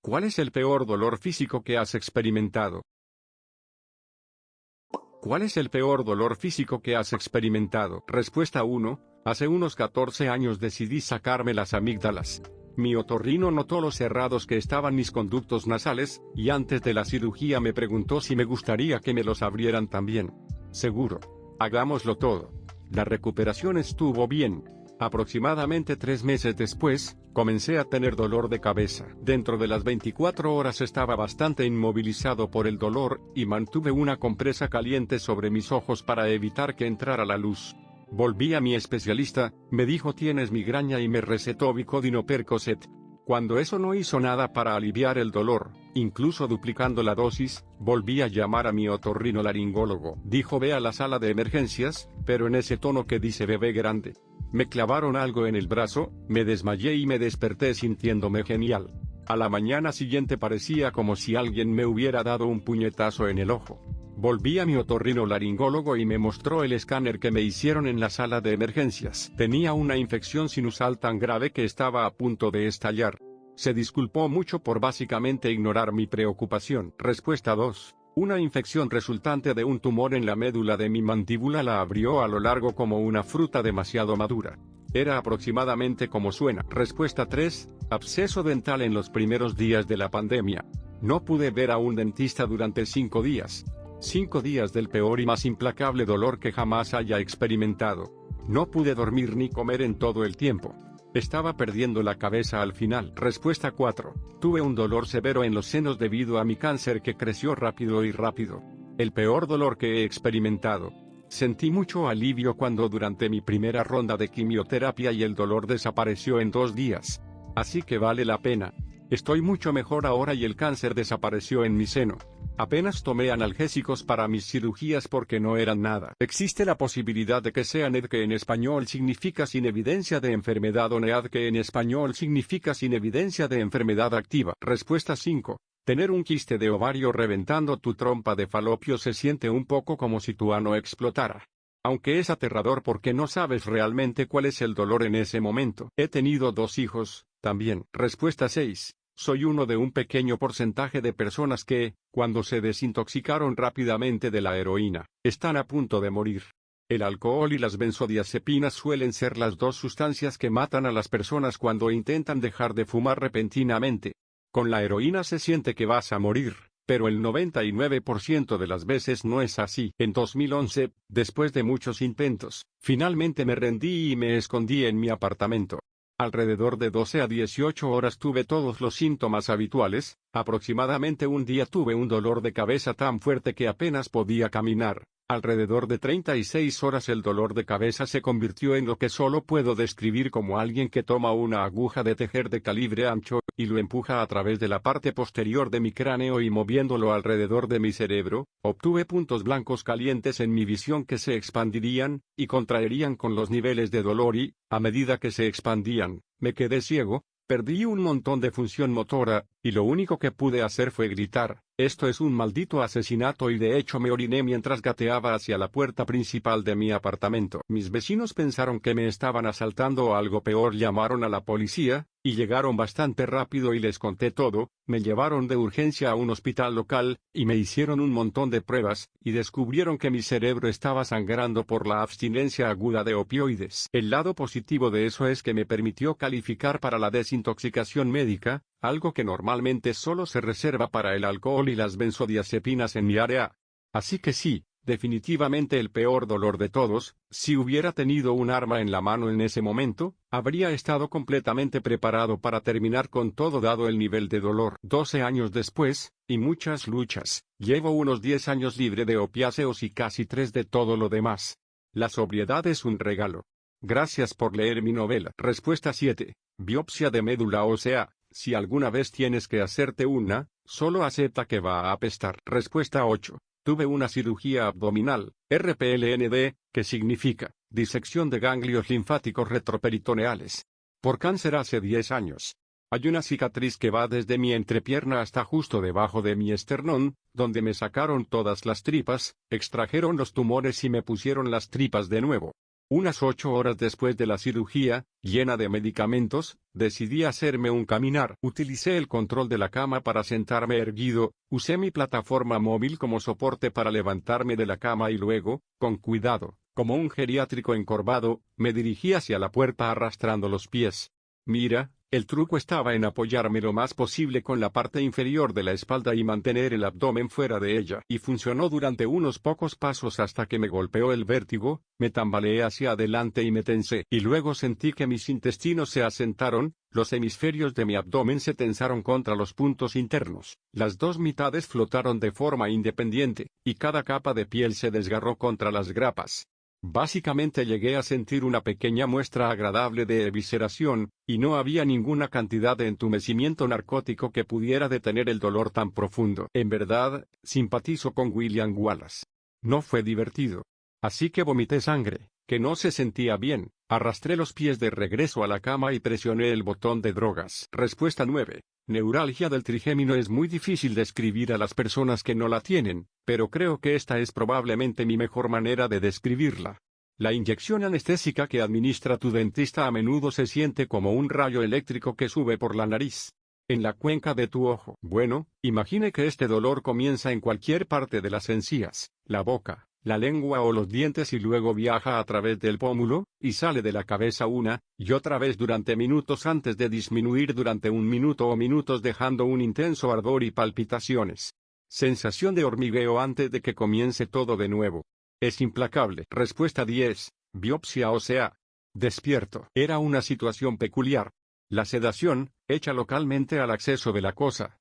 ¿Cuál es el peor dolor físico que has experimentado? ¿Cuál es el peor dolor físico que has experimentado? Respuesta 1. Hace unos 14 años decidí sacarme las amígdalas. Mi otorrino notó lo cerrados que estaban mis conductos nasales, y antes de la cirugía me preguntó si me gustaría que me los abrieran también. Seguro. Hagámoslo todo. La recuperación estuvo bien. Aproximadamente 3 meses después, comencé a tener dolor de cabeza. Dentro de las 24 horas estaba bastante inmovilizado por el dolor, y mantuve una compresa caliente sobre mis ojos para evitar que entrara la luz. Volví a mi especialista, me dijo tienes migraña y me recetó Vicodin Percocet. Cuando eso no hizo nada para aliviar el dolor, incluso duplicando la dosis, volví a llamar a mi otorrinolaringólogo. Dijo ve a la sala de emergencias, pero en ese tono que dice bebé grande. Me clavaron algo en el brazo, me desmayé y me desperté sintiéndome genial. A la mañana siguiente parecía como si alguien me hubiera dado un puñetazo en el ojo. Volví a mi otorrinolaringólogo y me mostró el escáner que me hicieron en la sala de emergencias. Tenía una infección sinusal tan grave que estaba a punto de estallar. Se disculpó mucho por básicamente ignorar mi preocupación. Respuesta 2. Una infección resultante de un tumor en la médula de mi mandíbula la abrió a lo largo como una fruta demasiado madura. Era aproximadamente como suena. Respuesta 3. Absceso dental en los primeros días de la pandemia. No pude ver a un dentista durante 5 días. 5 días del peor y más implacable dolor que jamás haya experimentado. No pude dormir ni comer en todo el tiempo. Estaba perdiendo la cabeza al final. Respuesta 4. Tuve un dolor severo en los senos debido a mi cáncer que creció rápido. El peor dolor que he experimentado. Sentí mucho alivio cuando durante mi primera ronda de quimioterapia y el dolor desapareció en 2 días. Así que vale la pena. Estoy mucho mejor ahora y el cáncer desapareció en mi seno. Apenas tomé analgésicos para mis cirugías porque no eran nada. Existe la posibilidad de que sea NED, que en español significa sin evidencia de enfermedad, o NEAD, que en español significa sin evidencia de enfermedad activa. Respuesta 5. Tener un quiste de ovario reventando tu trompa de falopio se siente un poco como si tu ano explotara. Aunque es aterrador porque no sabes realmente cuál es el dolor en ese momento. He tenido 2 hijos, también. Respuesta 6. Soy uno de un pequeño porcentaje de personas que, cuando se desintoxicaron rápidamente de la heroína, están a punto de morir. El alcohol y las benzodiazepinas suelen ser las 2 sustancias que matan a las personas cuando intentan dejar de fumar repentinamente. Con la heroína se siente que vas a morir, pero el 99% de las veces no es así. En 2011, después de muchos intentos, finalmente me rendí y me escondí en mi apartamento. Alrededor de 12 a 18 horas tuve todos los síntomas habituales. Aproximadamente un día tuve un dolor de cabeza tan fuerte que apenas podía caminar. Alrededor de 36 horas el dolor de cabeza se convirtió en lo que solo puedo describir como alguien que toma una aguja de tejer de calibre ancho, y lo empuja a través de la parte posterior de mi cráneo y moviéndolo alrededor de mi cerebro. Obtuve puntos blancos calientes en mi visión que se expandirían, y contraerían con los niveles de dolor y, a medida que se expandían, me quedé ciego. Perdí un montón de función motora, y lo único que pude hacer fue gritar, esto es un maldito asesinato, y de hecho me oriné mientras gateaba hacia la puerta principal de mi apartamento. Mis vecinos pensaron que me estaban asaltando o algo peor, llamaron a la policía, y llegaron bastante rápido y les conté todo. Me llevaron de urgencia a un hospital local, y me hicieron un montón de pruebas, y descubrieron que mi cerebro estaba sangrando por la abstinencia aguda de opioides. El lado positivo de eso es que me permitió calificar para la desintoxicación médica, algo que normalmente solo se reserva para el alcohol y las benzodiazepinas en mi área. Así que sí, definitivamente el peor dolor de todos. Si hubiera tenido un arma en la mano en ese momento, habría estado completamente preparado para terminar con todo dado el nivel de dolor. 12 años después, y muchas luchas, llevo unos 10 años libre de opiáceos y casi 3 de todo lo demás. La sobriedad es un regalo. Gracias por leer mi novela. Respuesta 7. Biopsia de médula ósea. Si alguna vez tienes que hacerte una, solo acepta que va a apestar. Respuesta 8. Tuve una cirugía abdominal, RPLND, que significa disección de ganglios linfáticos retroperitoneales. Por cáncer hace 10 años. Hay una cicatriz que va desde mi entrepierna hasta justo debajo de mi esternón, donde me sacaron todas las tripas, extrajeron los tumores y me pusieron las tripas de nuevo. Unas 8 horas después de la cirugía, llena de medicamentos, decidí hacerme un caminar. Utilicé el control de la cama para sentarme erguido, usé mi plataforma móvil como soporte para levantarme de la cama y luego, con cuidado, como un geriátrico encorvado, me dirigí hacia la puerta arrastrando los pies. Mira, el truco estaba en apoyarme lo más posible con la parte inferior de la espalda y mantener el abdomen fuera de ella. Y funcionó durante unos pocos pasos hasta que me golpeó el vértigo, me tambaleé hacia adelante y me tensé. Y luego sentí que mis intestinos se asentaron, los hemisferios de mi abdomen se tensaron contra los puntos internos. Las dos mitades flotaron de forma independiente, y cada capa de piel se desgarró contra las grapas. Básicamente llegué a sentir una pequeña muestra agradable de evisceración, y no había ninguna cantidad de entumecimiento narcótico que pudiera detener el dolor tan profundo. En verdad, simpatizo con William Wallace. No fue divertido. Así que vomité sangre, que no se sentía bien, arrastré los pies de regreso a la cama y presioné el botón de drogas. Respuesta 9. Neuralgia del trigémino es muy difícil describir a las personas que no la tienen, pero creo que esta es probablemente mi mejor manera de describirla. La inyección anestésica que administra tu dentista a menudo se siente como un rayo eléctrico que sube por la nariz, en la cuenca de tu ojo. Bueno, imagine que este dolor comienza en cualquier parte de las encías, la boca, la lengua o los dientes y luego viaja a través del pómulo, y sale de la cabeza una y otra vez durante minutos antes de disminuir durante un minuto o minutos dejando un intenso ardor y palpitaciones. Sensación de hormigueo antes de que comience todo de nuevo. Es implacable. Respuesta 10. Biopsia ósea. Despierto. Era una situación peculiar. La sedación, hecha localmente al acceso de la cosa,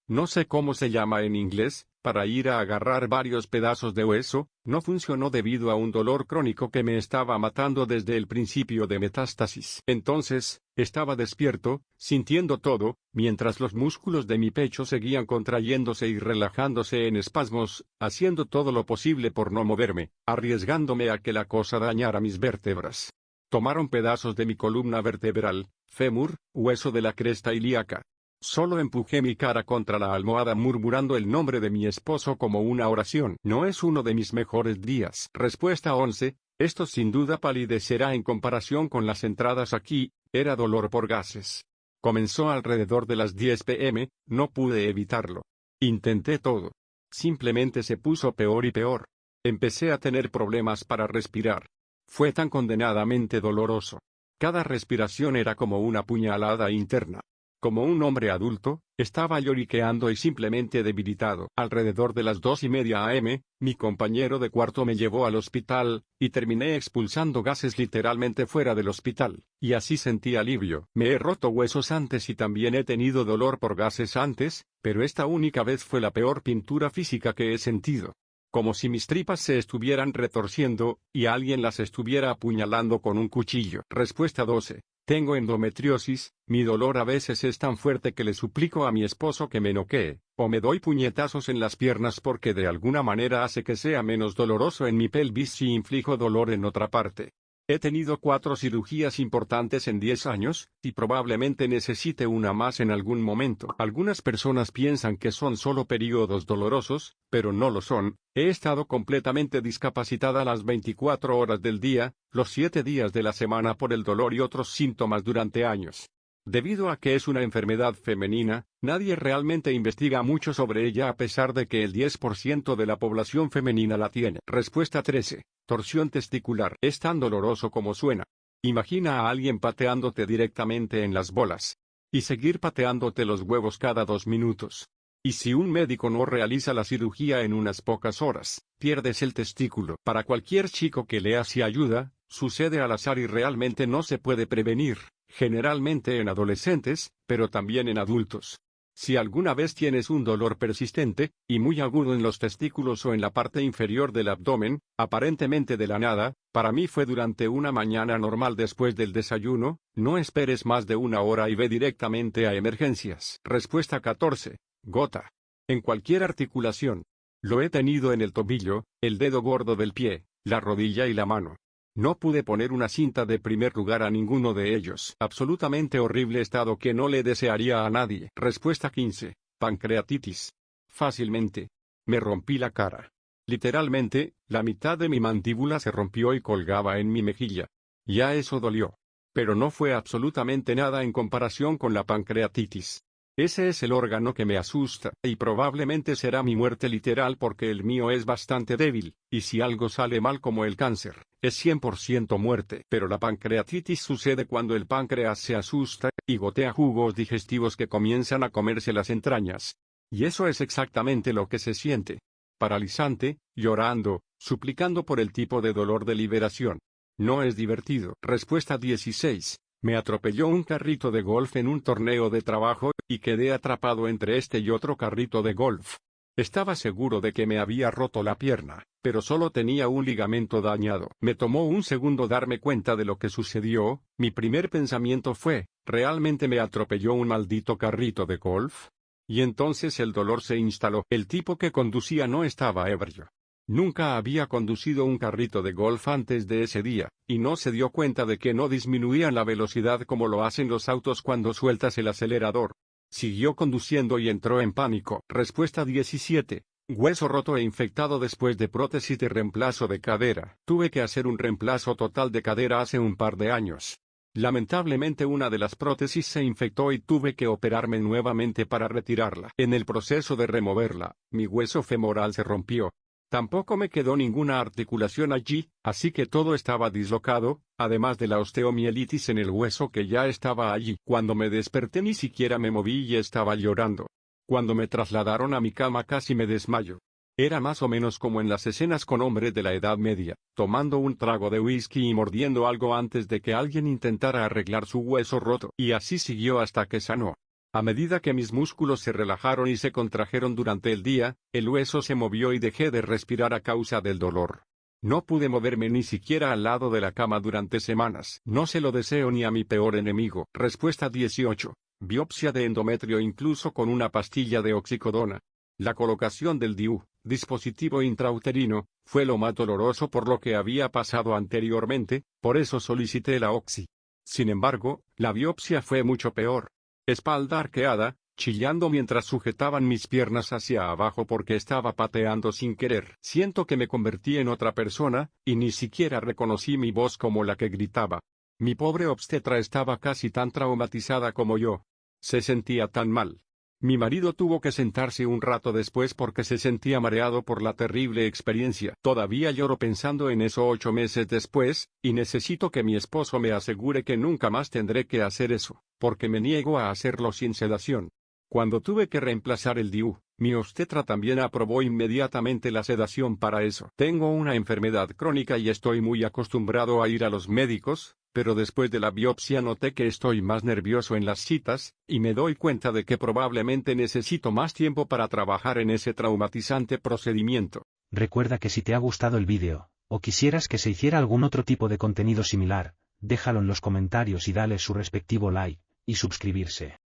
no sé cómo se llama en inglés, para ir a agarrar varios pedazos de hueso, no funcionó debido a un dolor crónico que me estaba matando desde el principio de metástasis. Entonces, estaba despierto, sintiendo todo, mientras los músculos de mi pecho seguían contrayéndose y relajándose en espasmos, haciendo todo lo posible por no moverme, arriesgándome a que la cosa dañara mis vértebras. Tomaron pedazos de mi columna vertebral, fémur, hueso de la cresta ilíaca. Solo empujé mi cara contra la almohada murmurando el nombre de mi esposo como una oración. No es uno de mis mejores días. Respuesta 11. Esto sin duda palidecerá en comparación con las entradas aquí, era dolor por gases. Comenzó alrededor de las 10 p.m., no pude evitarlo. Intenté todo. Simplemente se puso peor y peor. Empecé a tener problemas para respirar. Fue tan condenadamente doloroso. Cada respiración era como una puñalada interna. Como un hombre adulto, estaba lloriqueando y simplemente debilitado. Alrededor de las 2:30 a.m., mi compañero de cuarto me llevó al hospital, y terminé expulsando gases literalmente fuera del hospital, y así sentí alivio. Me he roto huesos antes y también he tenido dolor por gases antes, pero esta única vez fue la peor pintura física que he sentido. Como si mis tripas se estuvieran retorciendo, y alguien las estuviera apuñalando con un cuchillo. Respuesta 12. Tengo endometriosis, mi dolor a veces es tan fuerte que le suplico a mi esposo que me noquee, o me doy puñetazos en las piernas porque de alguna manera hace que sea menos doloroso en mi pelvis si inflijo dolor en otra parte. He tenido 4 cirugías importantes en 10 años, y probablemente necesite una más en algún momento. Algunas personas piensan que son solo periodos dolorosos, pero no lo son. He estado completamente discapacitada las 24 horas del día, los 7 días de la semana por el dolor y otros síntomas durante años. Debido a que es una enfermedad femenina, nadie realmente investiga mucho sobre ella a pesar de que el 10% de la población femenina la tiene. Respuesta 13. Torsión testicular. Es tan doloroso como suena. Imagina a alguien pateándote directamente en las bolas. Y seguir pateándote los huevos cada 2 minutos. Y si un médico no realiza la cirugía en unas pocas horas, pierdes el testículo. Para cualquier chico que lea si ayuda, sucede al azar y realmente no se puede prevenir, generalmente en adolescentes, pero también en adultos. Si alguna vez tienes un dolor persistente, y muy agudo en los testículos o en la parte inferior del abdomen, aparentemente de la nada, para mí fue durante una mañana normal después del desayuno, no esperes más de 1 hora y ve directamente a emergencias. Respuesta 14. Gota. En cualquier articulación. Lo he tenido en el tobillo, el dedo gordo del pie, la rodilla y la mano. No pude poner una cinta de primer lugar a ninguno de ellos. Absolutamente horrible estado que no le desearía a nadie. Respuesta 15. Pancreatitis. Fácilmente. Me rompí la cara. Literalmente, la mitad de mi mandíbula se rompió y colgaba en mi mejilla. Ya eso dolió. Pero no fue absolutamente nada en comparación con la pancreatitis. Ese es el órgano que me asusta, y probablemente será mi muerte literal porque el mío es bastante débil, y si algo sale mal como el cáncer, es 100% muerte. Pero la pancreatitis sucede cuando el páncreas se asusta, y gotea jugos digestivos que comienzan a comerse las entrañas. Y eso es exactamente lo que se siente. Paralizante, llorando, suplicando por el tipo de dolor de liberación. No es divertido. Respuesta 16. Me atropelló un carrito de golf en un torneo de trabajo, y quedé atrapado entre este y otro carrito de golf. Estaba seguro de que me había roto la pierna, pero solo tenía un ligamento dañado. Me tomó un segundo darme cuenta de lo que sucedió. Mi primer pensamiento fue, ¿realmente me atropelló un maldito carrito de golf? Y entonces el dolor se instaló. El tipo que conducía no estaba ebrio. Nunca había conducido un carrito de golf antes de ese día, y no se dio cuenta de que no disminuían la velocidad como lo hacen los autos cuando sueltas el acelerador. Siguió conduciendo y entró en pánico. Respuesta 17. Hueso roto e infectado después de prótesis de reemplazo de cadera. Tuve que hacer un reemplazo total de cadera hace un par de años. Lamentablemente una de las prótesis se infectó y tuve que operarme nuevamente para retirarla. En el proceso de removerla, mi hueso femoral se rompió. Tampoco me quedó ninguna articulación allí, así que todo estaba dislocado, además de la osteomielitis en el hueso que ya estaba allí. Cuando me desperté ni siquiera me moví y estaba llorando. Cuando me trasladaron a mi cama casi me desmayo. Era más o menos como en las escenas con hombres de la Edad Media, tomando un trago de whisky y mordiendo algo antes de que alguien intentara arreglar su hueso roto. Y así siguió hasta que sanó. A medida que mis músculos se relajaron y se contrajeron durante el día, el hueso se movió y dejé de respirar a causa del dolor. No pude moverme ni siquiera al lado de la cama durante semanas. No se lo deseo ni a mi peor enemigo. Respuesta 18. Biopsia de endometrio incluso con una pastilla de oxicodona. La colocación del DIU, dispositivo intrauterino, fue lo más doloroso por lo que había pasado anteriormente, por eso solicité la oxi. Sin embargo, la biopsia fue mucho peor. Espalda arqueada, chillando mientras sujetaban mis piernas hacia abajo porque estaba pateando sin querer. Siento que me convertí en otra persona, y ni siquiera reconocí mi voz como la que gritaba. Mi pobre obstetra estaba casi tan traumatizada como yo. Se sentía tan mal. Mi marido tuvo que sentarse un rato después porque se sentía mareado por la terrible experiencia. Todavía lloro pensando en eso 8 meses después, y necesito que mi esposo me asegure que nunca más tendré que hacer eso, porque me niego a hacerlo sin sedación. Cuando tuve que reemplazar el DIU, mi obstetra también aprobó inmediatamente la sedación para eso. Tengo una enfermedad crónica y estoy muy acostumbrado a ir a los médicos, pero después de la biopsia noté que estoy más nervioso en las citas, y me doy cuenta de que probablemente necesito más tiempo para trabajar en ese traumatizante procedimiento. Recuerda que si te ha gustado el vídeo, o quisieras que se hiciera algún otro tipo de contenido similar, déjalo en los comentarios y dale su respectivo like, y suscribirse.